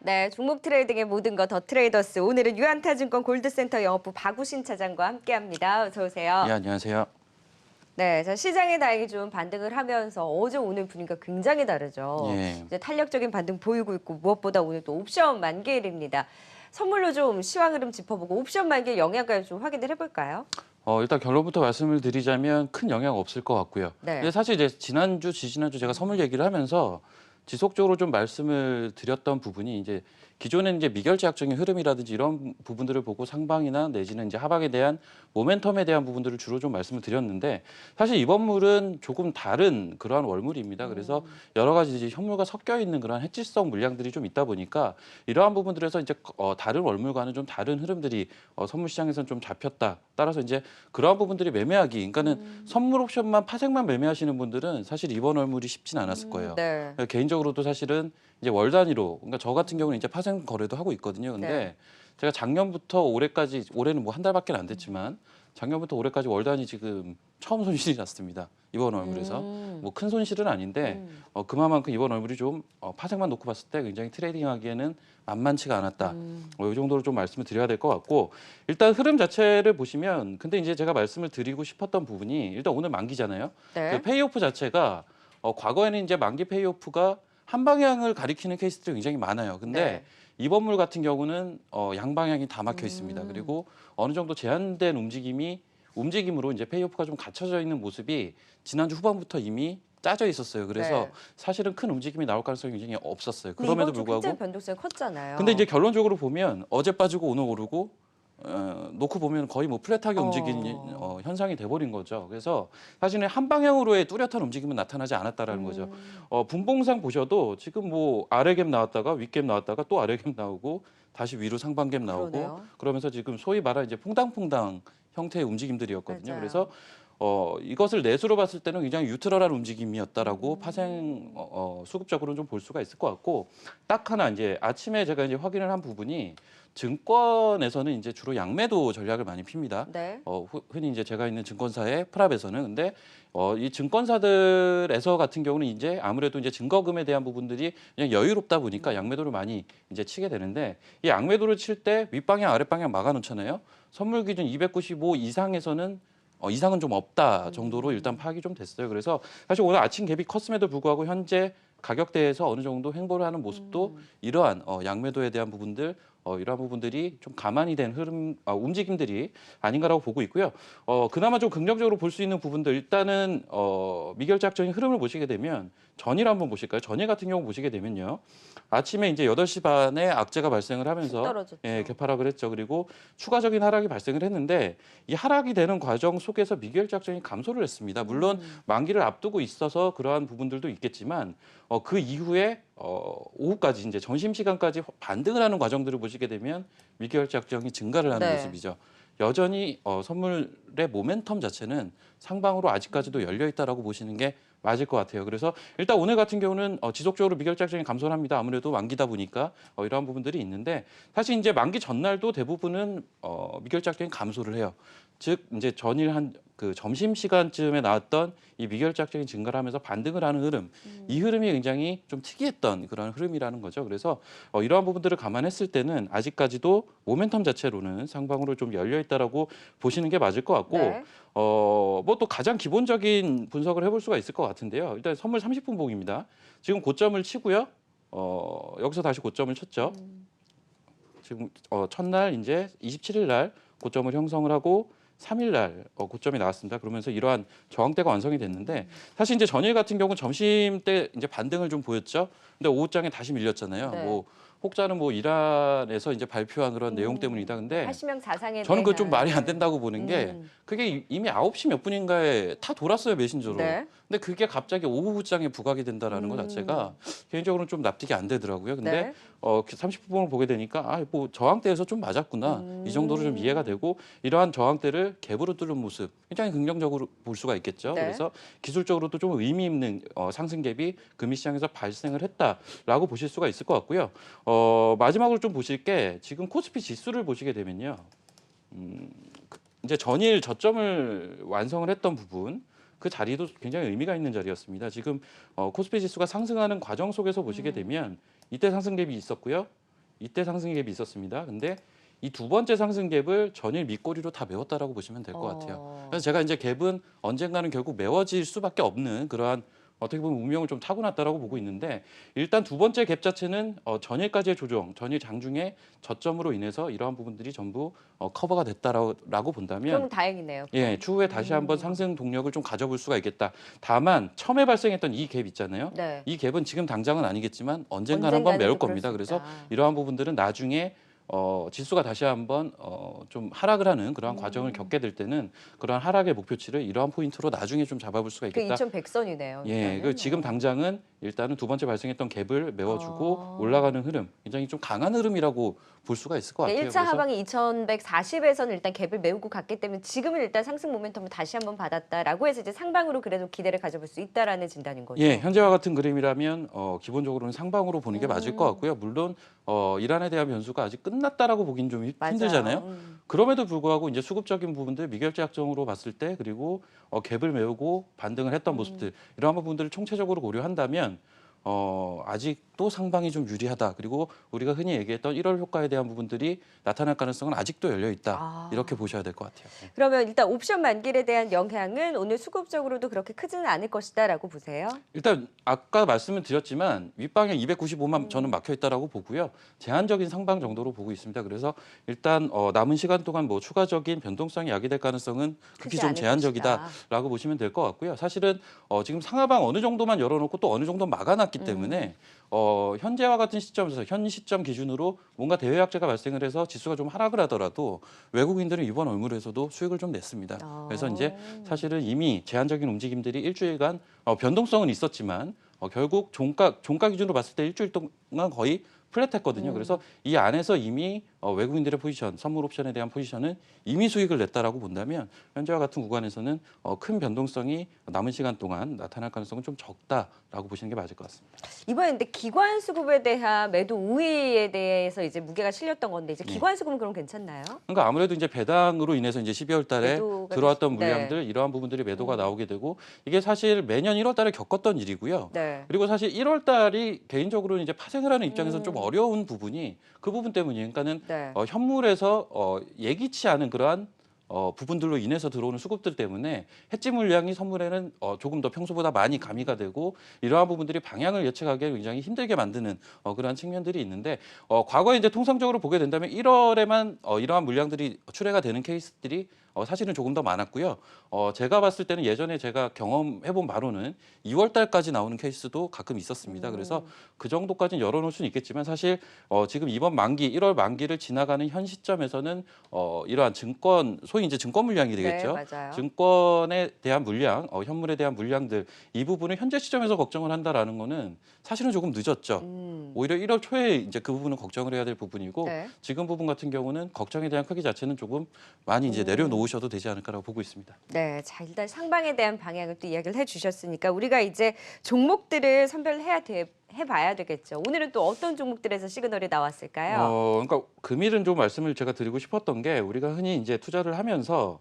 네, 종목 트레이딩의 모든 것 더 트레이더스. 오늘은 유한타증권 골드센터 영업부 박우신 차장과 함께합니다. 어서 오세요. 예, 안녕하세요. 네, 자, 시장의 다행히 좀 반등을 하면서 어제 오늘 분위기가 굉장히 다르죠. 예. 이제 탄력적인 반등 보이고 있고 무엇보다 오늘 또 옵션 만기일입니다. 선물로 좀 시황 흐름 짚어보고 옵션 만기일 영향까지 좀 확인을 해볼까요? 일단 결론부터 말씀을 드리자면 큰 영향 없을 것 같고요. 네. 근데 사실 이제 지난주, 지지난주 제가 선물 얘기를 하면서 지속적으로 좀 말씀을 드렸던 부분이 이제 기존에는 이제 미결제약적인 흐름이라든지 이런 부분들을 보고 상방이나 내지는 이제 하방에 대한 모멘텀에 대한 부분들을 주로 좀 말씀을 드렸는데 사실 이번 물은 조금 다른 그러한 월물입니다. 그래서 여러 가지 이제 현물과 섞여 있는 그런 해지성 물량들이 좀 있다 보니까 이러한 부분들에서 이제 다른 월물과는 좀 다른 흐름들이 선물 시장에서는 좀 잡혔다. 따라서 이제 그러한 부분들이 매매하기, 그러니까는 선물 옵션만 파생만 매매하시는 분들은 사실 이번 월물이 쉽진 않았을 거예요. 네. 개인적으로도 사실은 이제 월 단위로, 그러니까 저 같은 경우는 이제 파생 거래도 하고 있거든요. 근데 네. 제가 작년부터 올해까지, 올해는 뭐 한 달밖에 안 됐지만 작년부터 올해까지 월 단위 지금 처음 손실이 났습니다. 이번 월물에서 뭐 큰 손실은 아닌데 그만큼 이번 월물이 좀 파생만 놓고 봤을 때 굉장히 트레이딩하기에는 만만치가 않았다. 이 정도로 좀 말씀을 드려야 될 것 같고 일단 흐름 자체를 보시면 근데 이제 제가 말씀을 드리고 싶었던 부분이 일단 오늘 만기잖아요. 네. 그 페이오프 자체가 과거에는 이제 만기 페이오프가 한 방향을 가리키는 케이스들이 굉장히 많아요. 근데 네. 이번 물 같은 경우는 양방향이 다 막혀 있습니다. 그리고 어느 정도 제한된 움직임으로 이제 페이오프가 좀 갖춰져 있는 모습이 지난주 후반부터 이미 짜져 있었어요. 그래서 네. 사실은 큰 움직임이 나올 가능성이 굉장히 없었어요. 근데 그럼에도 이번 주 불구하고 굉장히 변동성이 컸잖아요. 근데 이제 결론적으로 보면 어제 빠지고 오늘 오르고 놓고 보면 거의 뭐 플랫하게 움직이는 현상이 돼버린 거죠. 그래서 사실은 한 방향으로의 뚜렷한 움직임은 나타나지 않았다라는 거죠. 분봉상 보셔도 지금 뭐 아래 갭 나왔다가 윗 갭 나왔다가 또 아래 갭 나오고 다시 위로 상방 갭 나오고 그러네요. 그러면서 지금 소위 말하는 이제 퐁당퐁당 형태의 움직임들이었거든요. 맞아요. 그래서 이것을 내수로 봤을 때는 굉장히 뉴트럴한 움직임이었다라고 파생 수급적으로는 좀 볼 수가 있을 것 같고 딱 하나 이제 아침에 제가 이제 확인을 한 부분이 증권에서는 이제 주로 양매도 전략을 많이 핍니다. 네. 흔히 이제 제가 있는 증권사의 프랍에서는 근데 이 증권사들에서 같은 경우는 이제 아무래도 이제 증거금에 대한 부분들이 그냥 여유롭다 보니까 양매도를 많이 이제 치게 되는데 이 양매도를 칠 때 윗방향 아랫방향 막아놓잖아요. 선물 기준 295 이상에서는 이상은 좀 없다 정도로 일단 파악이 좀 됐어요. 그래서 사실 오늘 아침 갭이 컸음에도 불구하고 현재 가격대에서 어느 정도 횡보를 하는 모습도 이러한 양매도에 대한 부분들 이러한 부분들이 좀 가만히 된 움직임들이 아닌가라고 보고 있고요. 그나마 좀 긍정적으로 볼 수 있는 부분들 일단은 미결제약적인 흐름을 보시게 되면 전일 한번 보실까요? 전일 같은 경우 보시게 되면요. 아침에 이제 8시 반에 악재가 발생을 하면서 떨어졌죠. 개파락을 했죠. 그리고 추가적인 하락이 발생을 했는데 이 하락이 되는 과정 속에서 미결제약적인 감소를 했습니다. 물론 만기를 앞두고 있어서 그러한 부분들도 있겠지만 그 이후에 오후까지 이제 점심 시간까지 반등을 하는 과정들을 보시게 되면 미결제약정이 증가를 하는 네. 모습이죠. 여전히 선물의 모멘텀 자체는 상방으로 아직까지도 열려 있다라고 보시는 게 맞을 것 같아요. 그래서 일단 오늘 같은 경우는 지속적으로 미결제약정이 감소를 합니다. 아무래도 만기다 보니까 이러한 부분들이 있는데 사실 이제 만기 전날도 대부분은 미결제약정이 감소를 해요. 즉 이제 전일 한 그 점심 시간쯤에 나왔던 이 미결제약적인 증가를 하면서 반등을 하는 흐름, 이 흐름이 굉장히 좀 특이했던 그런 흐름이라는 거죠. 그래서 이러한 부분들을 감안했을 때는 아직까지도 모멘텀 자체로는 상방으로 좀 열려 있다라고 보시는 게 맞을 것 같고, 네. 뭐 또 가장 기본적인 분석을 해볼 수가 있을 것 같은데요. 일단 선물 30분 봉입니다. 지금 고점을 치고요. 여기서 다시 고점을 쳤죠. 지금 첫날 이제 27일 날 고점을 형성을 하고 3일 날 고점이 나왔습니다. 그러면서 이러한 저항대가 완성이 됐는데 사실 이제 전일 같은 경우 점심 때 이제 반등을 좀 보였죠. 근데 오후장에 다시 밀렸잖아요. 네. 뭐 혹자는 뭐 이란에서 이제 발표한 그런 내용 때문이다. 근데 80명 자상에 저는 그거 좀 대한 말이 안 된다고 보는 게 그게 이미 9시 몇 분인가에 다 돌았어요, 메신저로. 네. 근데 그게 갑자기 오후장에 부각이 된다라는 것 자체가 개인적으로는 좀 납득이 안 되더라고요. 근데 네. 30분을 보게 되니까 뭐 저항대에서 좀 맞았구나. 이 정도로 좀 이해가 되고 이러한 저항대를 갭으로 뚫는 모습 굉장히 긍정적으로 볼 수가 있겠죠. 네. 그래서 기술적으로도 좀 의미 있는 상승 갭이 금리시장에서 발생을 했다라고 보실 수가 있을 것 같고요. 마지막으로 좀 보실 게 지금 코스피 지수를 보시게 되면요. 이제 전일 저점을 완성을 했던 부분 그 자리도 굉장히 의미가 있는 자리였습니다. 지금 코스피 지수가 상승하는 과정 속에서 보시게 되면 이때 상승 갭이 있었고요. 이때 상승 갭이 있었습니다. 근데 이 두 번째 상승 갭을 전일 밑꼬리로 다 메웠다라고 보시면 될 것 같아요. 그래서 제가 이제 갭은 언젠가는 결국 메워질 수밖에 없는 그러한 어떻게 보면 운명을 좀 타고났다라고 보고 있는데 일단 두 번째 갭 자체는 전일까지의 조정, 전일 장중에 저점으로 인해서 이러한 부분들이 전부 커버가 됐다라고 본다면 그럼 다행이네요. 예, 추후에 다시 한번 상승 동력을 좀 가져볼 수가 있겠다. 다만 처음에 발생했던 이 갭 있잖아요. 네. 이 갭은 지금 당장은 아니겠지만 언젠가는 언젠가는 한번 메울 또 그럴 겁니다. 수 그래서 있다. 이러한 부분들은 나중에 지수가 다시 한번 좀 하락을 하는 그러한 과정을 겪게 될 때는 그러한 하락의 목표치를 이러한 포인트로 나중에 좀 잡아볼 수가 그 있겠다. 2100선이네요. 예, 그 지금 당장은 일단은 두 번째 발생했던 갭을 메워주고 올라가는 흐름, 굉장히 좀 강한 흐름이라고 볼 수가 있을 것 같아요. 1차 하방이 2140에서는 일단 갭을 메우고 갔기 때문에 지금은 일단 상승 모멘텀을 다시 한번 받았다라고 해서 이제 상방으로 그래도 기대를 가져볼 수 있다라는 진단인 거죠. 예, 현재와 같은 그림이라면 기본적으로는 상방으로 보는 게 맞을 것 같고요. 물론 이란에 대한 변수가 아직 끝났다라고 보기는 좀 맞아요. 힘들잖아요. 그럼에도 불구하고 이제 수급적인 부분들 미결제 약정으로 봤을 때 그리고 갭을 메우고 반등을 했던 모습들 이러한 부분들을 총체적으로 고려한다면 아직도 상방이 좀 유리하다. 그리고 우리가 흔히 얘기했던 1월 효과에 대한 부분들이 나타날 가능성은 아직도 열려 있다. 이렇게 보셔야 될 것 같아요. 네. 그러면 일단 옵션 만기일에 대한 영향은 오늘 수급적으로도 그렇게 크지는 않을 것이다라고 보세요. 일단 아까 말씀을 드렸지만 윗방향 295만 저는 막혀 있다라고 보고요. 제한적인 상방 정도로 보고 있습니다. 그래서 일단 남은 시간 동안 뭐 추가적인 변동성이 야기될 가능성은 극히 크지 좀 않을 제한적이다라고 보시면 될 것 같고요. 사실은 지금 상하방 어느 정도만 열어놓고 또 어느 정도 막아놨기 때문에 현재와 같은 시점에서 현 시점 기준으로 뭔가 대외약재가 발생을 해서 지수가 좀 하락을 하더라도 외국인들은 이번 월물에서도 수익을 좀 냈습니다. 그래서 이제 사실은 이미 제한적인 움직임들이 일주일간 변동성은 있었지만 결국 종가 기준으로 봤을 때 일주일 동안 거의 플랫했거든요. 그래서 이 안에서 이미 외국인들의 포지션, 선물 옵션에 대한 포지션은 이미 수익을 냈다라고 본다면 현재와 같은 구간에서는 큰 변동성이 남은 시간 동안 나타날 가능성은 좀 적다라고 보시는 게 맞을 것 같습니다. 이번에 근데 기관 수급에 대한 매도 우위에 대해서 이제 무게가 실렸던 건데 이제 기관 수급은 그럼 괜찮나요? 그러니까 아무래도 이제 배당으로 인해서 이제 12월 달에 매도가 들어왔던 네. 물량들 이러한 부분들이 매도가 나오게 되고 이게 사실 매년 1월 달에 겪었던 일이고요. 네. 그리고 사실 1월 달이 개인적으로는 이제 파생을 하는 입장에서는 좀 어려운 부분이 그 부분 때문이에요. 그러니까는 네. 현물에서 예기치 않은 그러한 부분들로 인해서 들어오는 수급들 때문에 해지 물량이 선물에는 조금 더 평소보다 많이 가미가 되고 이러한 부분들이 방향을 예측하기 굉장히 힘들게 만드는 그러한 측면들이 있는데 과거에 이제 통상적으로 보게 된다면 1월에만 이러한 물량들이 출회가 되는 케이스들이 사실은 조금 더 많았고요. 제가 봤을 때는 예전에 제가 경험해본 바로는 2월 달까지 나오는 케이스도 가끔 있었습니다. 그래서 그 정도까지는 열어놓을 수는 있겠지만 사실 지금 이번 만기 1월 만기를 지나가는 현 시점에서는 이러한 증권 소위 이제 증권 물량이 되겠죠. 네, 맞아요. 증권에 대한 물량, 현물에 대한 물량들 이 부분을 현재 시점에서 걱정을 한다라는 거는 사실은 조금 늦었죠. 오히려 1월 초에 이제 그 부분은 걱정을 해야 될 부분이고 네. 지금 부분 같은 경우는 걱정에 대한 크기 자체는 조금 많이 이제 내려놓으셔도 되지 않을까라고 보고 있습니다. 네, 자 일단 상방에 대한 방향을 또 이야기를 해주셨으니까 우리가 이제 종목들을 선별해야 해봐야 되겠죠. 오늘은 또 어떤 종목들에서 시그널이 나왔을까요? 그러니까 금일은 좀 말씀을 제가 드리고 싶었던 게 우리가 흔히 이제 투자를 하면서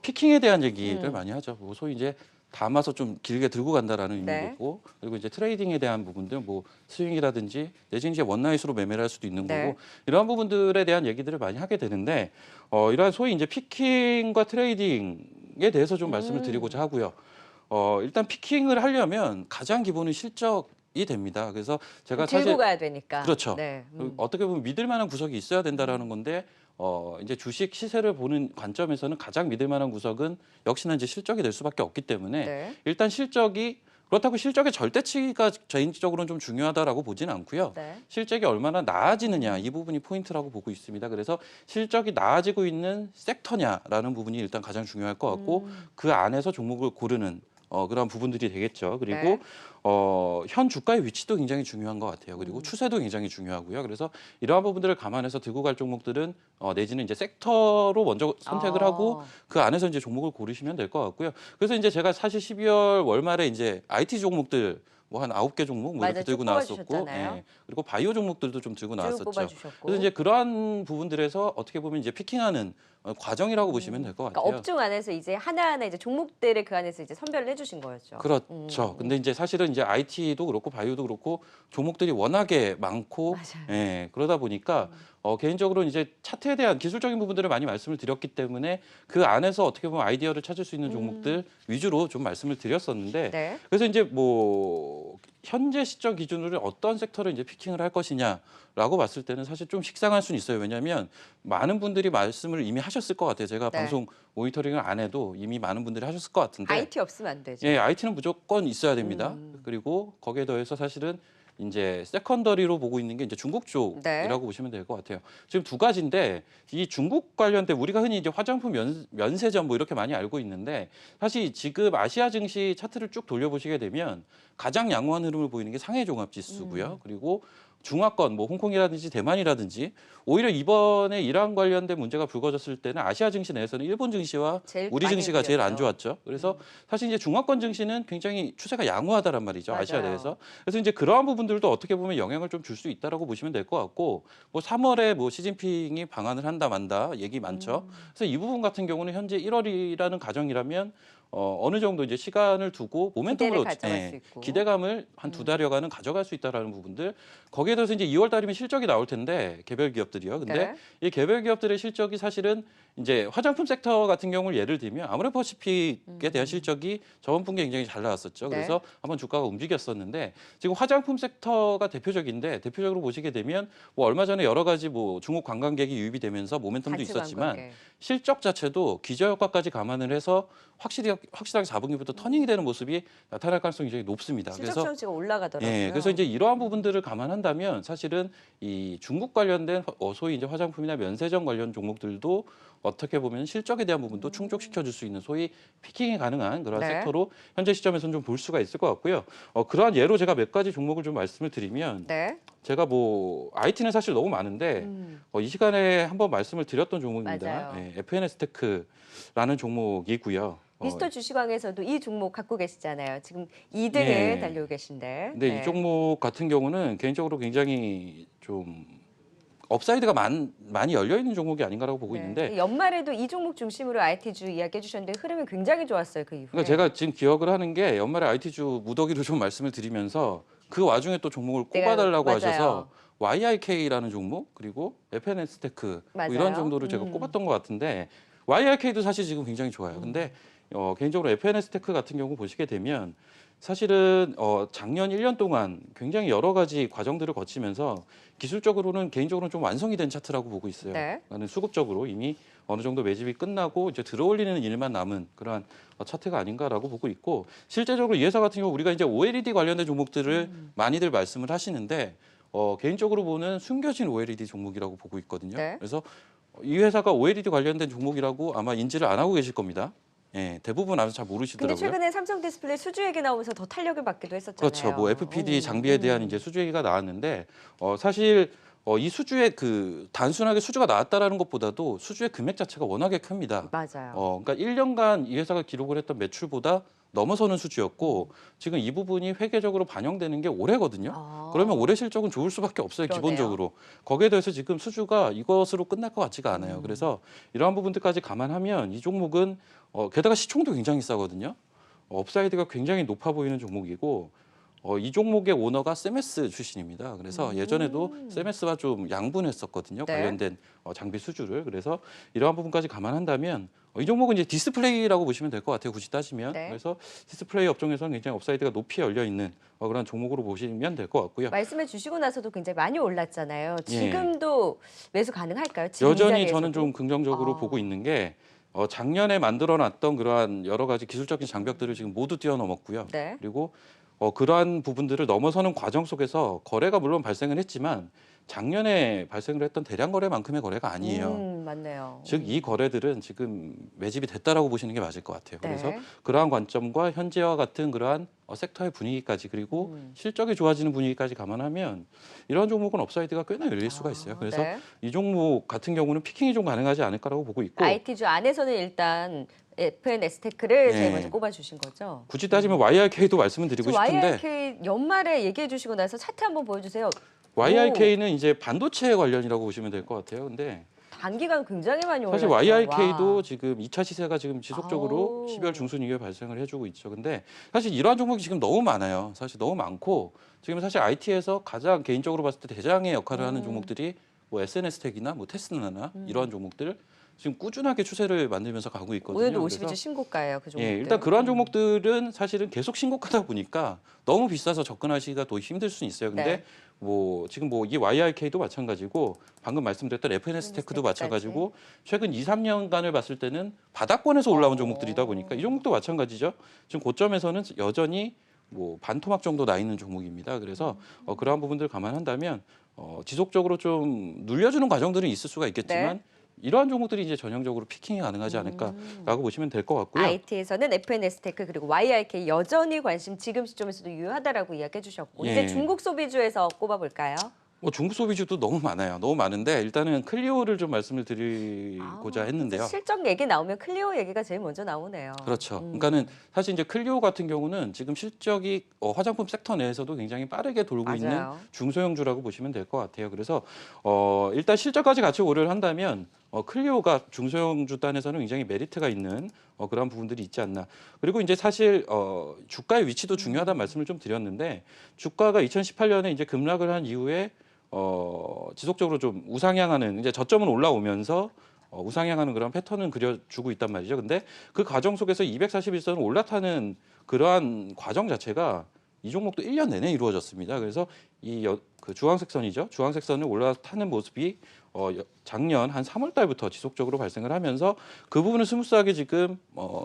피킹에 대한 얘기를 많이 하죠. 뭐 소위 이제 담아서 좀 길게 들고 간다라는 의미도 네. 있고 그리고 이제 트레이딩에 대한 부분들 뭐 스윙이라든지 내지는 이제 원나잇으로 매매를 할 수도 있는 네. 거고 이러한 부분들에 대한 얘기들을 많이 하게 되는데 이러한 소위 이제 피킹과 트레이딩에 대해서 좀 말씀을 드리고자 하고요. 일단 피킹을 하려면 가장 기본은 실적이 됩니다. 그래서 제가 들고 사실 가야 되니까. 그렇죠. 네. 어떻게 보면 믿을 만한 구석이 있어야 된다라는 건데 이제 주식 시세를 보는 관점에서는 가장 믿을 만한 구석은 역시나 이제 실적이 될 수밖에 없기 때문에 네. 일단 실적이 그렇다고 실적의 절대치가 개인적으로는 좀 중요하다라고 보지는 않고요. 네. 실적이 얼마나 나아지느냐 이 부분이 포인트라고 보고 있습니다. 그래서 실적이 나아지고 있는 섹터냐라는 부분이 일단 가장 중요할 것 같고 그 안에서 종목을 고르는 그런 부분들이 되겠죠. 그리고 네. 현 주가의 위치도 굉장히 중요한 것 같아요. 그리고 추세도 굉장히 중요하고요. 그래서 이러한 부분들을 감안해서 들고 갈 종목들은 내지는 이제 섹터로 먼저 선택을 하고 그 안에서 이제 종목을 고르시면 될 것 같고요. 그래서 이제 제가 사실 12월 월말에 이제 IT 종목들 뭐 한 9개 종목 뭐 맞아요. 이렇게 들고 쭉 나왔었고, 뽑아주셨잖아요. 예. 그리고 바이오 종목들도 좀 들고 쭉 나왔었죠. 뽑아주셨고. 그래서 이제 그러한 부분들에서 어떻게 보면 이제 피킹하는 과정이라고 보시면 될 것 그러니까 같아요. 업종 안에서 이제 하나하나 이제 종목들을 그 안에서 이제 선별을 해주신 거였죠. 그렇죠. 근데 이제 사실은 이제 IT도 그렇고 바이오도 그렇고 종목들이 워낙에 많고, 맞아요. 예, 그러다 보니까 개인적으로 이제 차트에 대한 기술적인 부분들을 많이 말씀을 드렸기 때문에 그 안에서 어떻게 보면 아이디어를 찾을 수 있는 종목들 위주로 좀 말씀을 드렸었는데, 네. 그래서 이제 뭐 현재 시점 기준으로 어떤 섹터를 이제 피킹을 할 것이냐라고 봤을 때는 사실 좀 식상할 수는 있어요. 왜냐하면 많은 분들이 말씀을 이미 하셨을 것 같아요. 제가 네. 방송 모니터링을 안 해도 이미 많은 분들이 하셨을 것 같은데, IT 없으면 안 되죠. 예, IT는 무조건 있어야 됩니다. 그리고 거기에 더해서 사실은 이제 세컨더리로 보고 있는 게 이제 중국 쪽이라고 네. 보시면 될 것 같아요. 지금 두 가지인데 이 중국 관련된 우리가 흔히 이제 화장품 면세점 뭐 이렇게 많이 알고 있는데 사실 지금 아시아 증시 차트를 쭉 돌려보시게 되면 가장 양호한 흐름을 보이는 게 상해 종합 지수고요. 그리고 중화권 뭐 홍콩이라든지 대만이라든지 오히려 이번에 이란 관련된 문제가 불거졌을 때는 아시아 증시 내에서는 일본 증시와 제일 우리 많이 증시가 제일 안 흘렸죠. 좋았죠. 그래서 사실 이제 중화권 증시는 굉장히 추세가 양호하다란 말이죠. 아시아 맞아요. 내에서. 그래서 이제 그러한 부분들도 어떻게 보면 영향을 좀 줄 수 있다라고 보시면 될 것 같고, 뭐 3월에 뭐 시진핑이 방한을 한다 만다 얘기 많죠. 그래서 이 부분 같은 경우는 현재 1월이라는 가정이라면 어느 정도 이제 시간을 두고 모멘텀으로 기대를 가져갈 수 있고. 기대감을 한 2달여간은 가져갈 수 있다라는 부분들. 거기에 더해서 이제 2월 달이면 실적이 나올 텐데 개별 기업들이요. 근데 네. 이 개별 기업들의 실적이 사실은 이제 화장품 섹터 같은 경우를 예를 들면 아모레퍼시픽에 대한 실적이 저번 분기에 굉장히 잘 나왔었죠. 네. 그래서 한번 주가가 움직였었는데 지금 화장품 섹터가 대표적인데 대표적으로 보시게 되면 뭐 얼마 전에 여러 가지 뭐 중국 관광객이 유입이 되면서 모멘텀도 단체 있었지만 관광객. 실적 자체도 기저효과까지 감안을 해서 확실하게 4분기부터 터닝이 되는 모습이 나타날 가능성이 굉장히 높습니다. 실적 그래서 수치가 올라가더라고요. 예, 그래서 이제 이러한 부분들을 감안한다면 사실은 이 중국 관련된 소위 이제 화장품이나 면세점 관련 종목들도 어떻게 보면 실적에 대한 부분도 충족시켜 줄 수 있는 소위 피킹이 가능한 그런 네. 섹터로 현재 시점에서는 좀 볼 수가 있을 것 같고요. 그러한 예로 제가 몇 가지 종목을 좀 말씀을 드리면 네. 제가 뭐 IT는 사실 너무 많은데 이 시간에 한번 말씀을 드렸던 종목입니다. 맞아요. 예, FNS테크라는 종목이고요. 미스터 주식왕에서도 이 종목 갖고 계시잖아요. 지금 2등을 예. 달리고 계신데. 근데 네. 이 종목 같은 경우는 개인적으로 굉장히 좀 업사이드가 많이 열려 있는 종목이 아닌가라고 보고 네. 있는데, 연말에도 이 종목 중심으로 IT주 이야기해 주셨는데 흐름이 굉장히 좋았어요. 그 이후에. 그러니까 제가 지금 기억을 하는 게 연말에 IT주 무더기로 좀 말씀을 드리면서 그 와중에 또 종목을 꼽아달라고 맞아요. 하셔서 YIK라는 종목 그리고 FNS테크 뭐 이런 맞아요. 정도를 제가 꼽았던 것 같은데 YIK도 사실 지금 굉장히 좋아요. 근데 개인적으로 FNS테크 같은 경우 보시게 되면 사실은 작년 1년 동안 굉장히 여러 가지 과정들을 거치면서 기술적으로는 개인적으로는 좀 완성이 된 차트라고 보고 있어요. 네. 나는 수급적으로 이미 어느 정도 매집이 끝나고 이제 들어올리는 일만 남은 그러한 차트가 아닌가라고 보고 있고, 실제적으로 이 회사 같은 경우 우리가 이제 OLED 관련된 종목들을 많이들 말씀을 하시는데 개인적으로 보는 숨겨진 OLED 종목이라고 보고 있거든요. 네. 그래서 이 회사가 OLED 관련된 종목이라고 아마 인지를 안 하고 계실 겁니다. 예, 대부분 아주 잘 근데 모르시더라고요. 최근에 삼성 디스플레이 수주 얘기 나오면서 더 탄력을 받기도 했었잖아요. 그렇죠. 뭐 FPD 장비에 대한 이제 수주 얘기가 나왔는데 사실 이 수주의 그 단순하게 수주가 나왔다라는 것보다도 수주의 금액 자체가 워낙에 큽니다. 맞아요. 그러니까 1년간 이 회사가 기록을 했던 매출보다 넘어서는 수주였고 지금 이 부분이 회계적으로 반영되는 게 올해거든요. 아. 그러면 올해 실적은 좋을 수밖에 없어요. 그러네요. 기본적으로. 거기에 대해서 지금 수주가 이것으로 끝날 것 같지가 않아요. 그래서 이러한 부분들까지 감안하면 이 종목은 게다가 시총도 굉장히 싸거든요. 업사이드가 굉장히 높아 보이는 종목이고 이 종목의 오너가 세메스 출신입니다. 그래서 예전에도 세메스와 좀 양분했었거든요. 네. 관련된 장비 수주를. 그래서 이러한 부분까지 감안한다면 이 종목은 이제 디스플레이라고 보시면 될 것 같아요. 굳이 따지면. 네. 그래서 디스플레이 업종에서는 굉장히 업사이드가 높이 열려 있는 그런 종목으로 보시면 될 것 같고요. 말씀해 주시고 나서도 굉장히 많이 올랐잖아요. 예. 지금도 매수 가능할까요? 지금 이 여전히 자리에서도? 저는 좀 긍정적으로 아. 보고 있는 게 작년에 만들어놨던 그러한 여러 가지 기술적인 장벽들을 지금 모두 뛰어넘었고요. 네. 그리고 그러한 부분들을 넘어서는 과정 속에서 거래가 물론 발생을 했지만 작년에 발생을 했던 대량 거래만큼의 거래가 아니에요. 맞네요. 즉 이 거래들은 지금 매집이 됐다라고 보시는 게 맞을 것 같아요. 그래서 네. 그러한 관점과 현재와 같은 그러한 섹터의 분위기까지 그리고 실적이 좋아지는 분위기까지 감안하면 이러한 종목은 업사이드가 꽤나 열릴 수가 있어요. 그래서 네. 이 종목 같은 경우는 피킹이 좀 가능하지 않을까라고 보고 있고 IT주 안에서는 일단 FNS테크를 제일 예. 먼저 꼽아주신 거죠. 굳이 따지면 YRK도 말씀을 드리고 지금 싶은데 YRK 연말에 얘기해 주시고 나서 차트 한번 보여주세요. YRK는 이제 반도체 관련이라고 보시면 될 것 같아요. 근데 단기간 굉장히 많이 올랐죠. 사실 YRK도 와. 지금 2차 시세가 지금 지속적으로 아우. 12월 중순 이후에 발생을 해주고 있죠. 근데 사실 이러한 종목이 지금 너무 많아요. 사실 너무 많고 지금 사실 IT에서 가장 개인적으로 봤을 때 대장의 역할을 하는 종목들이 뭐 SNS텍이나 뭐 테스라나 이러한 종목들 지금 꾸준하게 추세를 만들면서 가고 있거든요. 오늘도 그래서 52주 신고가예요. 그 종목들. 예, 일단 그러한 종목들은 사실은 계속 신고가다 보니까 너무 비싸서 접근하시기가 더 힘들 수는 있어요. 근데 네. 뭐 지금 뭐 이 YRK도 마찬가지고 방금 말씀드렸던 FNS테크도 마찬가지고 최근 2, 3년간을 봤을 때는 바닥권에서 올라온 종목들이다 보니까 이 종목도 마찬가지죠. 지금 고점에서는 여전히 뭐 반토막 정도 나 있는 종목입니다. 그래서 그러한 부분들 감안한다면 지속적으로 좀 눌려주는 과정들은 있을 수가 있겠지만 네. 이러한 종목들이 이제 전형적으로 피킹이 가능하지 않을까라고 보시면 될 것 같고요. IT에서는 FNS테크 그리고 YRK 여전히 관심 지금 시점에서도 유효하다라고 이야기해 주셨고 예. 이제 중국 소비주에서 꼽아볼까요? 뭐 중국 소비주도 너무 많아요. 너무 많은데 일단은 클리오를 좀 말씀을 드리고자 했는데요. 실적 얘기 나오면 클리오 얘기가 제일 먼저 나오네요. 그렇죠. 그러니까는 사실 이제 클리오 같은 경우는 지금 실적이 화장품 섹터 내에서도 굉장히 빠르게 돌고 있는 맞아요. 중소형주라고 보시면 될 것 같아요. 그래서 일단 실적까지 같이 고려를 한다면 클리오가 중소형주 단에서는 굉장히 메리트가 있는 그런 부분들이 있지 않나. 그리고 이제 사실 주가의 위치도 중요하다는 말씀을 좀 드렸는데 주가가 2018년에 이제 급락을 한 이후에 지속적으로 좀 우상향하는 이제 저점은 올라오면서 우상향하는 그런 패턴은 그려주고 있단 말이죠. 근데 그 과정 속에서 241선을 올라타는 그러한 과정 자체가 이 종목도 1년 내내 이루어졌습니다. 그래서 그 주황색 선이죠. 주황색 선을 올라타는 모습이 작년 한 3월 달부터 지속적으로 발생을 하면서 그 부분을 스무스하게 지금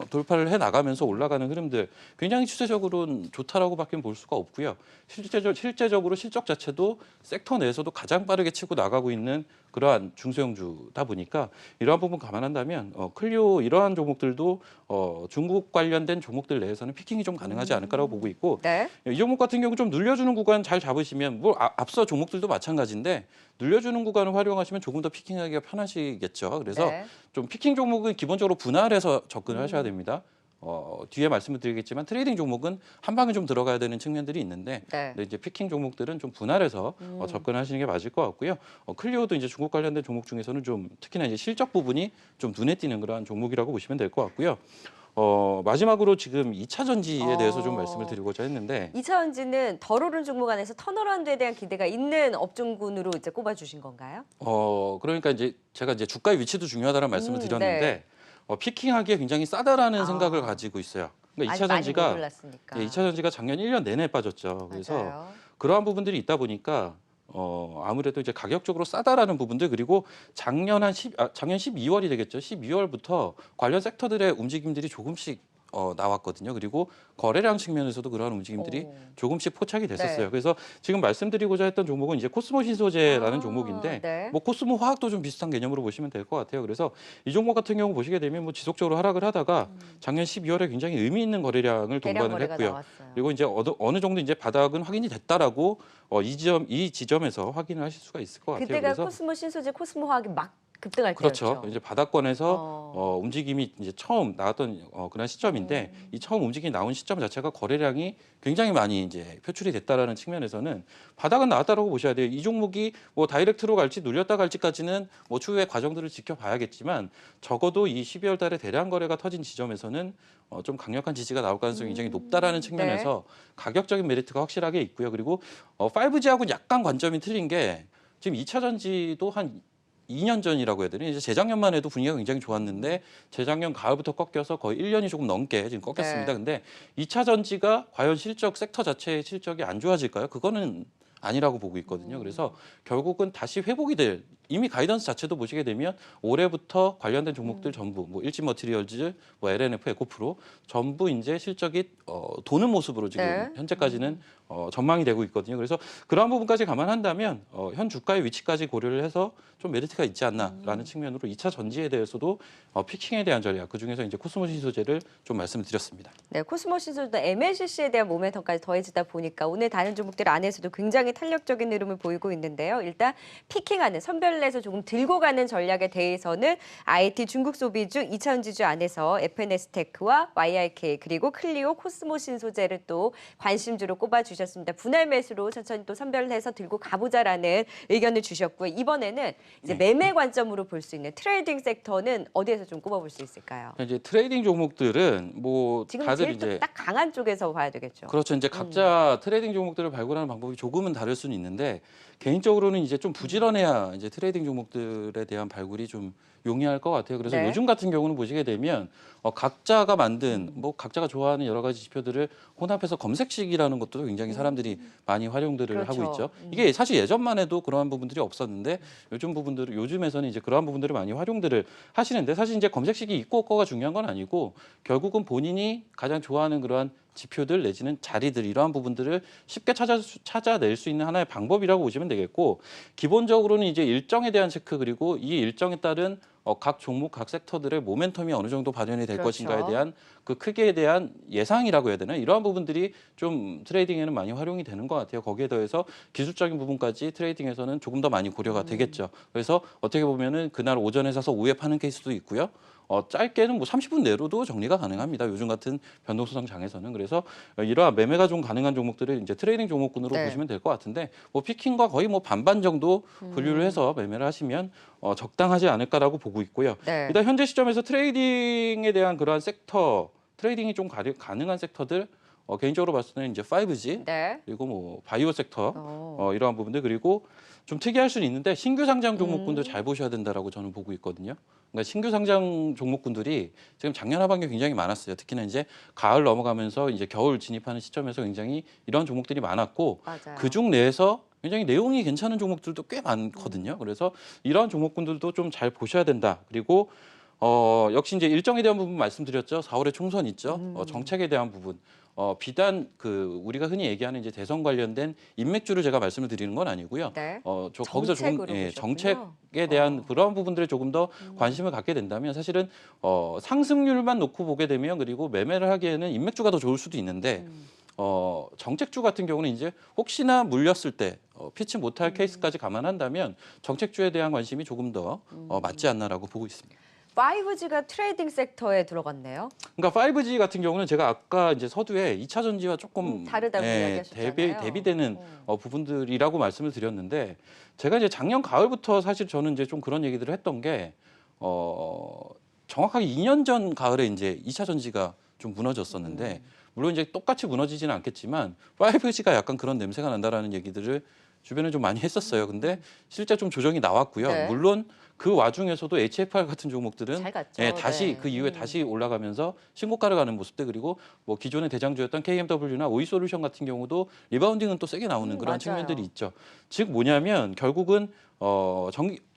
돌파를 해 나가면서 올라가는 흐름들 굉장히 추세적으로는 좋다라고밖에 볼 수가 없고요. 실제적으로 실적 자체도 섹터 내에서도 가장 빠르게 치고 나가고 있는 그러한 중소형주다 보니까 이러한 부분 감안한다면 클리오 이러한 종목들도 중국 관련된 종목들 내에서는 피킹이 좀 가능하지 않을까라고 보고 있고 네. 이 종목 같은 경우 좀 눌려주는 구간 잘 잡으시면 뭐 앞서 종목들도 마찬가지인데 눌려주는 구간을 활용하시면 조금 더 피킹하기가 편하시겠죠. 그래서 네. 좀 피킹 종목은 기본적으로 분할해서 접근을 하셔야 됩니다. 뒤에 말씀을 드리겠지만 트레이딩 종목은 한 방에 좀 들어가야 되는 측면들이 있는데 네. 근데 이제 피킹 종목들은 좀 분할해서 접근하시는 게 맞을 것 같고요. 클리오도 이제 중국 관련된 종목 중에서는 좀 특히나 이제 실적 부분이 좀 눈에 띄는 그러한 종목이라고 보시면 될 것 같고요. 마지막으로 지금 2차 전지에 대해서 좀 말씀을 드리고자 했는데 2차 전지는 덜 오른 종목 안에서 턴어라운드에 대한 기대가 있는 업종군으로 이제 꼽아주신 건가요? 그러니까 이제 제가 이제 주가의 위치도 중요하다는 말씀을 드렸는데 네. 피킹하기에 굉장히 싸다라는 생각을 가지고 있어요. 그러니까 2차 많이 전지가 올랐으니까. 2차 전지가 작년 1년 내내 빠졌죠. 그래서 맞아요. 그러한 부분들이 있다 보니까 아무래도 이제 가격적으로 싸다라는 부분들 그리고 작년 12월이 되겠죠. 12월부터 관련 섹터들의 움직임들이 조금씩 나왔거든요. 그리고 거래량 측면에서도 그러한 움직임들이 조금씩 포착이 됐었어요. 네. 그래서 지금 말씀드리고자 했던 종목은 이제 코스모 신소재라는 종목인데 네. 뭐 코스모 화학도 좀 비슷한 개념으로 보시면 될 것 같아요. 그래서 이 종목 같은 경우 보시게 되면 뭐 지속적으로 하락을 하다가 작년 12월에 굉장히 의미 있는 거래량을 대량 동반을 거래가 했고요. 나왔어요. 그리고 이제 어느 정도 이제 바닥은 확인이 됐다라고 이 지점에서 확인을 하실 수가 있을 것 같아요. 그때가 그래서 코스모 신소재 코스모 화학이 막 급등할 그렇죠. 때였죠. 이제 바닥권에서 움직임이 이제 처음 나왔던 그런 시점인데 이 처음 움직임이 나온 시점 자체가 거래량이 굉장히 많이 이제 표출이 됐다라는 측면에서는 바닥은 나왔다라고 보셔야 돼요. 이 종목이 뭐 다이렉트로 갈지 눌렸다 갈지까지는 뭐 추후의 과정들을 지켜봐야겠지만 적어도 이 12월 달에 대량 거래가 터진 지점에서는 좀 강력한 지지가 나올 가능성이 굉장히 높다라는 측면에서 가격적인 메리트가 확실하게 있고요. 그리고 5G하고는 약간 관점이 틀린 게 지금 2차 전지도 한 2년 전이라고 해야 되나? 이제 재작년만 해도 분위기가 굉장히 좋았는데 재작년 가을부터 꺾여서 거의 1년이 조금 넘게 지금 꺾였습니다. 네. 근데 2차 전지가 과연 섹터 자체의 실적이 안 좋아질까요? 그거는 아니라고 보고 있거든요. 그래서 결국은 다시 회복이 될 이미 가이던스 자체도 보시게 되면 올해부터 관련된 종목들 전부 뭐 일진 머티리얼즈, 뭐 LNF, 에코프로 전부 이제 실적이 도는 모습으로 지금 네. 현재까지는 전망이 되고 있거든요. 그래서 그러한 부분까지 감안한다면 현 주가의 위치까지 고려를 해서 좀 메리트가 있지 않나라는 측면으로 2차 전지에 대해서도 피킹에 대한 전략, 그중에서 이제 코스모 신소재를 좀 말씀을 드렸습니다. 네, 코스모 신소재도 MLCC에 대한 모멘텀까지 더해지다 보니까 오늘 다른 종목들 안에서도 굉장히 탄력적인 흐름을 보이고 있는데요. 일단 피킹하는 선별을 해서 조금 들고 가는 전략에 대해서는 IT 중국 소비주 2차 전지주 안에서 FNS테크와 YRK 그리고 클리오, 코스모 신소재를 또 관심주로 꼽아주셨습니다. 분할 매수로 천천히 또 선별을 해서 들고 가보자라는 의견을 주셨고요. 이번에는 이제 매매 관점으로 볼 수 있는 트레이딩 섹터는 어디에서 좀 꼽아볼 수 있을까요? 이제 트레이딩 종목들은 뭐 지금 다들 제일 이제 딱 강한 쪽에서 봐야 되겠죠. 그렇죠. 이제 각자 트레이딩 종목들을 발굴하는 방법이 조금은 다를 수는 있는데 개인적으로는 이제 좀 부지런해야 이제 트레이딩 종목들에 대한 발굴이 좀 용이할 것 같아요. 그래서 네. 요즘 같은 경우는 보시게 되면 각자가 만든 뭐 각자가 좋아하는 여러 가지 지표들을 혼합해서 검색식이라는 것도 굉장히 사람들이 많이 활용들을 그렇죠. 하고 있죠. 이게 사실 예전만 해도 그러한 부분들이 없었는데 요즘에서는 이제 그러한 부분들을 많이 활용들을 하시는데 사실 이제 검색식이 있고 없고가 중요한 건 아니고 결국은 본인이 가장 좋아하는 그러한 지표들 내지는 자리들 이러한 부분들을 쉽게 찾아낼 수 있는 하나의 방법이라고 보시면 되겠고 기본적으로는 이제 일정에 대한 체크 그리고 이 일정에 따른 각 종목, 각 섹터들의 모멘텀이 어느 정도 발현이 될 그렇죠. 것인가에 대한 그 크기에 대한 예상이라고 해야 되나 이러한 부분들이 좀 트레이딩에는 많이 활용이 되는 것 같아요. 거기에 더해서 기술적인 부분까지 트레이딩에서는 조금 더 많이 고려가 되겠죠. 그래서 어떻게 보면은 그날 오전에 사서 오후에 파는 케이스도 있고요. 짧게는 뭐 30분 내로도 정리가 가능합니다. 요즘 같은 변동성 장에서는. 그래서 이러한 매매가 좀 가능한 종목들을 이제 트레이딩 종목군으로 네. 보시면 될 것 같은데 뭐 피킹과 거의 뭐 반반 정도 분류를 해서 매매를 하시면 적당하지 않을까라고 보고 있고요. 네. 일단 현재 시점에서 트레이딩에 대한 그러한 섹터, 트레이딩이 좀 가능한 섹터들 개인적으로 봤을 때는 이제 5G 네. 그리고 뭐 바이오 섹터 어. 이러한 부분들 그리고 좀 특이할 수는 있는데 신규 상장 종목군도 잘 보셔야 된다라고 저는 보고 있거든요. 그러니까 신규 상장 종목군들이 지금 작년 하반기에 굉장히 많았어요. 특히나 이제 가을 넘어가면서 이제 겨울 진입하는 시점에서 굉장히 이런 종목들이 많았고 맞아요. 그중 내에서 굉장히 내용이 괜찮은 종목들도 꽤 많거든요. 그래서 이런 종목군들도 좀 잘 보셔야 된다. 그리고 역시 이제 일정에 대한 부분 말씀드렸죠. 4월에 총선 있죠. 정책에 대한 부분. 비단 그 우리가 흔히 얘기하는 이제 대선 관련된 인맥주를 제가 말씀을 드리는 건 아니고요. 네. 저 거기서 조금 정책으로 보셨군요. 정책에 대한 그러한 부분들에 조금 더 관심을 갖게 된다면 사실은 상승률만 놓고 보게 되면 그리고 매매를 하기에는 인맥주가 더 좋을 수도 있는데 정책주 같은 경우는 이제 혹시나 물렸을 때 피치 못할 케이스까지 감안한다면 정책주에 대한 관심이 조금 더 맞지 않나라고 보고 있습니다. 5G가 트레이딩 섹터에 들어갔네요. 그러니까 5G 같은 경우는 제가 아까 이제 서두에 2차 전지와 조금 다르다고 이야기하셨잖아요. 대비되는 부분들이라고 말씀을 드렸는데 제가 이제 작년 가을부터 사실 저는 이제 좀 그런 얘기들을 했던 게 정확하게 2년 전 가을에 이제 2차 전지가 좀 무너졌었는데 물론 이제 똑같이 무너지지는 않겠지만 5G가 약간 그런 냄새가 난다라는 얘기들을 주변에 좀 많이 했었어요. 근데 실제 좀 조정이 나왔고요. 네. 물론 그 와중에서도 HFR 같은 종목들은 잘 갔죠. 다시 네. 그 이후에 다시 올라가면서 신고가를 가는 모습들 그리고 뭐 기존의 대장주였던 KMW나 오이솔루션 같은 경우도 리바운딩은 또 세게 나오는 그런 맞아요. 측면들이 있죠. 즉 뭐냐면 결국은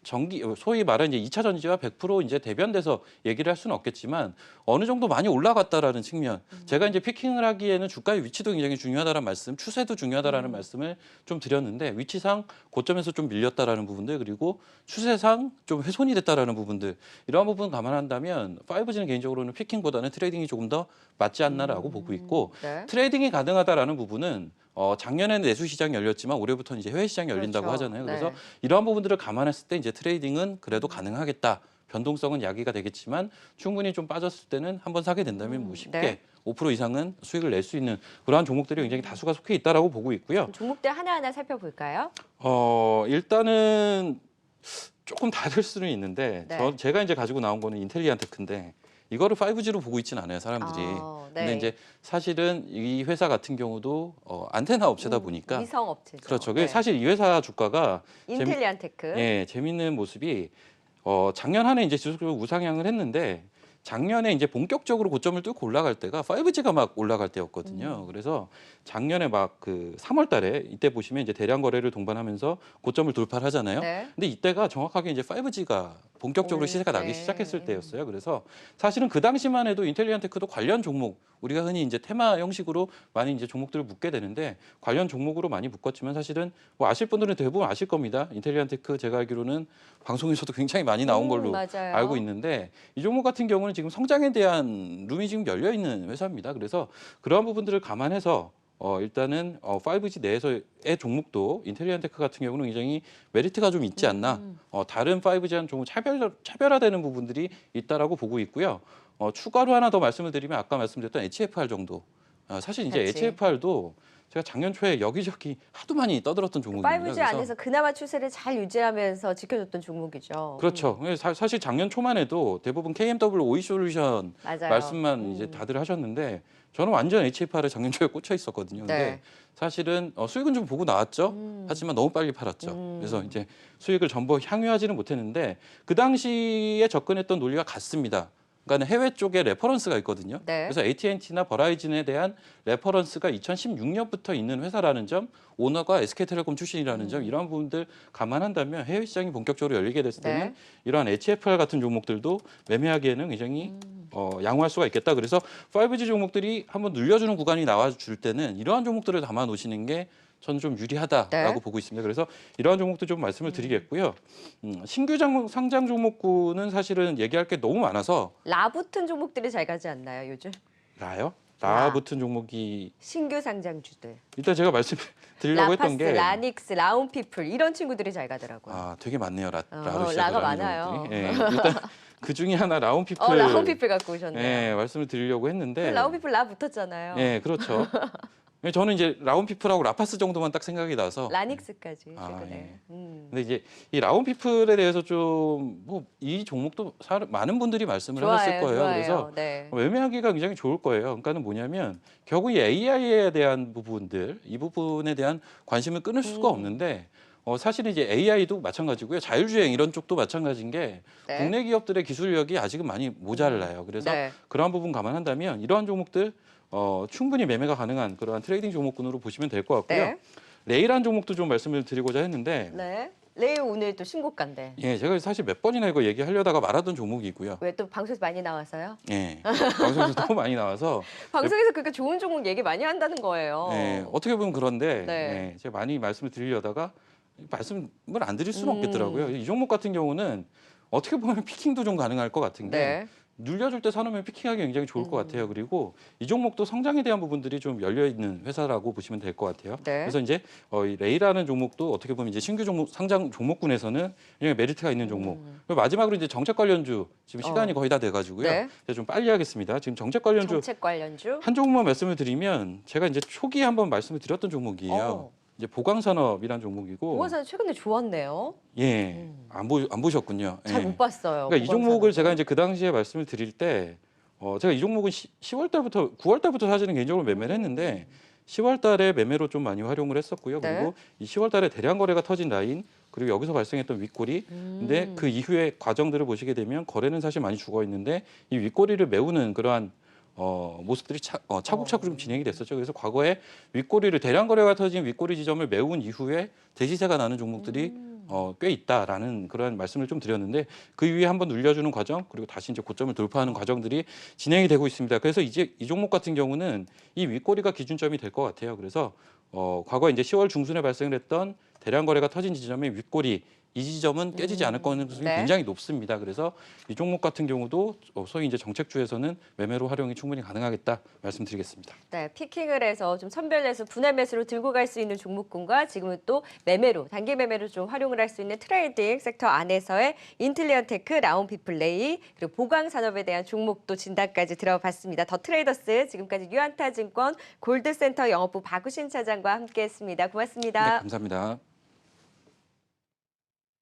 전기 소위 말하는 이제 2차 전지와 100% 이제 대변돼서 얘기를 할 수는 없겠지만 어느 정도 많이 올라갔다라는 측면. 제가 이제 피킹을 하기에는 주가의 위치도 굉장히 중요하다라는 말씀, 추세도 중요하다라는 말씀을 좀 드렸는데 위치상 고점에서 좀 밀렸다라는 부분들 그리고 추세상 좀 훼손이 됐다라는 부분들 이러한 부분 감안한다면 5G는 개인적으로는 피킹보다는 트레이딩이 조금 더 맞지 않나라고 보고 있고 네. 트레이딩이 가능하다라는 부분은 작년에는 내수 시장이 열렸지만 올해부터는 이제 해외 시장이 열린다고 그렇죠. 하잖아요. 그래서 네. 이러한 부분들을 감안했을 때 이제 트레이딩은 그래도 가능하겠다. 변동성은 야기가 되겠지만 충분히 좀 빠졌을 때는 한번 사게 된다면 뭐 쉽게 네. 5% 이상은 수익을 낼 수 있는 그러한 종목들이 굉장히 다수가 속해 있다라고 보고 있고요. 종목들 하나하나 살펴볼까요? 일단은 조금 다를 수는 있는데 네. 제가 이제 가지고 나온 거는 인텔리안 테크인데 이거를 5G로 보고 있지는 않아요, 사람들이. 네. 근데 이제 사실은 이 회사 같은 경우도 안테나 업체다 보니까 위성 업체죠. 그렇죠. 네. 사실 이 회사 주가가 인텔리안 테크. 재밌는 모습이 작년 한 해 이제 지속적으로 우상향을 했는데 작년에 이제 본격적으로 고점을 뚫고 올라갈 때가 5G가 막 올라갈 때였거든요. 그래서 작년에 막 그 3월 달에 이때 보시면 이제 대량 거래를 동반하면서 고점을 돌파를 하잖아요. 네. 근데 이때가 정확하게 이제 5G가 본격적으로 올 시세가 나기 때. 시작했을 때였어요. 그래서 사실은 그 당시만 해도 인텔리안테크도 관련 종목 우리가 흔히 이제 테마 형식으로 많이 이제 종목들을 묶게 되는데 관련 종목으로 많이 묶었지만 사실은 뭐 아실 분들은 대부분 아실 겁니다. 인텔리안테크 제가 알기로는 방송에서도 굉장히 많이 나온 걸로 맞아요. 알고 있는데 이 종목 같은 경우는 지금 성장에 대한 룸이 지금 열려 있는 회사입니다. 그래서 그러한 부분들을 감안해서 일단은 5G 내에서의 종목도 인텔리안테크 같은 경우는 굉장히 메리트가 좀 있지 않나. 다른 5G와는 좀 차별화되는 부분들이 있다라고 보고 있고요. 추가로 하나 더 말씀을 드리면 아까 말씀드렸던 HFR 정도. 사실 이제 그치. HFR도 제가 작년 초에 여기저기 하도 많이 떠들었던 종목입니다. 5G 그래서 안에서 그나마 추세를 잘 유지하면서 지켜줬던 종목이죠. 그렇죠. 사실 작년 초만 해도 대부분 KMW 오이 솔루션 맞아요. 말씀만 이제 다들 하셨는데 저는 완전 HFR에 작년 초에 꽂혀 있었거든요. 근데 네. 사실은 수익은 좀 보고 나왔죠. 하지만 너무 빨리 팔았죠. 그래서 이제 수익을 전부 향유하지는 못했는데 그 당시에 접근했던 논리가 같습니다. 그러니까 해외 쪽에 레퍼런스가 있거든요. 네. 그래서 AT&T나 버라이즌에 대한 레퍼런스가 2016년부터 있는 회사라는 점, 오너가 SK텔레콤 출신이라는 점, 이런 부분들 감안한다면 해외 시장이 본격적으로 열리게 됐을 때는 네. 이러한 HFR 같은 종목들도 매매하기에는 굉장히 양호할 수가 있겠다. 그래서 5G 종목들이 한번 늘려주는 구간이 나와줄 때는 이러한 종목들을 담아 놓으시는 게 저는 좀 유리하다라고 네. 보고 있습니다. 그래서 이러한 종목도 좀 말씀을 드리겠고요. 신규 상장 종목군은 사실은 얘기할 게 너무 많아서 라 붙은 종목들이 잘 가지 않나요, 요즘? 라요? 라. 라 붙은 종목이 신규 상장주들. 일단 제가 말씀드리려고 라파스, 했던 게 라닉스, 라운피플 이런 친구들이 잘 가더라고요. 되게 많네요. 라로 라가 시작을 하는 많아요. 종목들이. 예, 일단 그 중에 하나 라운피플. 라운피플 갖고 오셨네요. 예, 말씀을 드리려고 했는데. 라운피플 라 붙었잖아요. 예, 그렇죠. 저는 이제 라운피플하고 라파스 정도만 딱 생각이 나서. 라닉스까지 최근에. 아, 예. 음. 근데 이제 이 라운피플에 대해서 좀 뭐 이 종목도 많은 분들이 말씀을 하셨을 거예요. 좋아요. 그래서 네. 매매하기가 굉장히 좋을 거예요. 그러니까는 뭐냐면 결국 이 AI에 대한 부분들, 이 부분에 대한 관심을 끊을 수가 없는데 사실은 이제 AI도 마찬가지고요. 자율주행 이런 쪽도 마찬가지인 게 네. 국내 기업들의 기술력이 아직은 많이 모자라요. 그래서 네. 그러한 부분 감안한다면 이러한 종목들 충분히 매매가 가능한 그러한 트레이딩 종목군으로 보시면 될 것 같고요. 네. 레이란 종목도 좀 말씀을 드리고자 했는데 네. 레이 오늘 또 신고가인데. 예, 제가 사실 몇 번이나 이거 얘기하려다가 말하던 종목이고요. 왜 또 방송에서 많이 나와서요? 예, 방송에서 너무 많이 나와서 방송에서 그렇게 좋은 종목 얘기 많이 한다는 거예요. 예, 어떻게 보면 그런데 네. 예, 제가 많이 말씀을 드리려다가 말씀을 안 드릴 수는 없겠더라고요. 이 종목 같은 경우는 어떻게 보면 피킹도 좀 가능할 것 같은 게 네. 눌려줄 때 사놓으면 피킹하기 굉장히 좋을 것 같아요. 그리고 이 종목도 성장에 대한 부분들이 좀 열려 있는 회사라고 보시면 될 것 같아요. 네. 그래서 이제 이 레이라는 종목도 어떻게 보면 이제 신규 종목 상장 종목군에서는 굉장히 메리트가 있는 종목. 그리고 마지막으로 이제 정책 관련주 지금 시간이 거의 다 돼가지고요. 네. 제가 좀 빨리 하겠습니다. 지금 정책 관련주 정책 관련주. 한 종목만 말씀을 드리면 제가 이제 초기에 한번 말씀을 드렸던 종목이에요. 이제 보강산업이라는 종목이고. 보건사는 최근에 좋았네요. 예, 안 보셨군요. 잘 예. 못 봤어요. 그러니까 이 종목을 보건산업은. 제가 이제 그 당시에 말씀을 드릴 때 제가 이 종목은 10월 달부터 9월 달부터 사실은 개인적으로 매매를 했는데 10월 달에 매매로 좀 많이 활용을 했었고요. 네. 그리고 이 10월 달에 대량 거래가 터진 라인 그리고 여기서 발생했던 윗꼬리. 근데 그 이후의 과정들을 보시게 되면 거래는 사실 많이 죽어 있는데 이 윗꼬리를 메우는 그러한 모습들이 차곡차곡 좀 진행이 됐었죠. 그래서 과거에 윗꼬리를 대량 거래가 터진 윗꼬리 지점을 메운 이후에 대시세가 나는 종목들이 꽤 있다라는 그런 말씀을 좀 드렸는데 그 이후에 한번 눌려주는 과정 그리고 다시 이제 고점을 돌파하는 과정들이 진행이 되고 있습니다. 그래서 이제 이 종목 같은 경우는 이 윗꼬리가 기준점이 될 것 같아요. 그래서 과거 이제 10월 중순에 발생을 했던 대량 거래가 터진 지점의 윗꼬리 이 지점은 깨지지 않을 가능성이 네. 굉장히 높습니다. 그래서 이 종목 같은 경우도 소위 이제 정책주에서는 매매로 활용이 충분히 가능하겠다 말씀드리겠습니다. 네, 피킹을 해서 좀 선별해서 분할 매수로 들고 갈 수 있는 종목군과 지금은 또 매매로, 단기 매매로 좀 활용을 할 수 있는 트레이딩 섹터 안에서의 인텔리언테크, 라운피플레이, 그리고 보강산업에 대한 종목도 진단까지 들어봤습니다. 더 트레이더스 지금까지 유안타증권 골드센터 영업부 박우신 차장과 함께했습니다. 고맙습니다. 네, 감사합니다.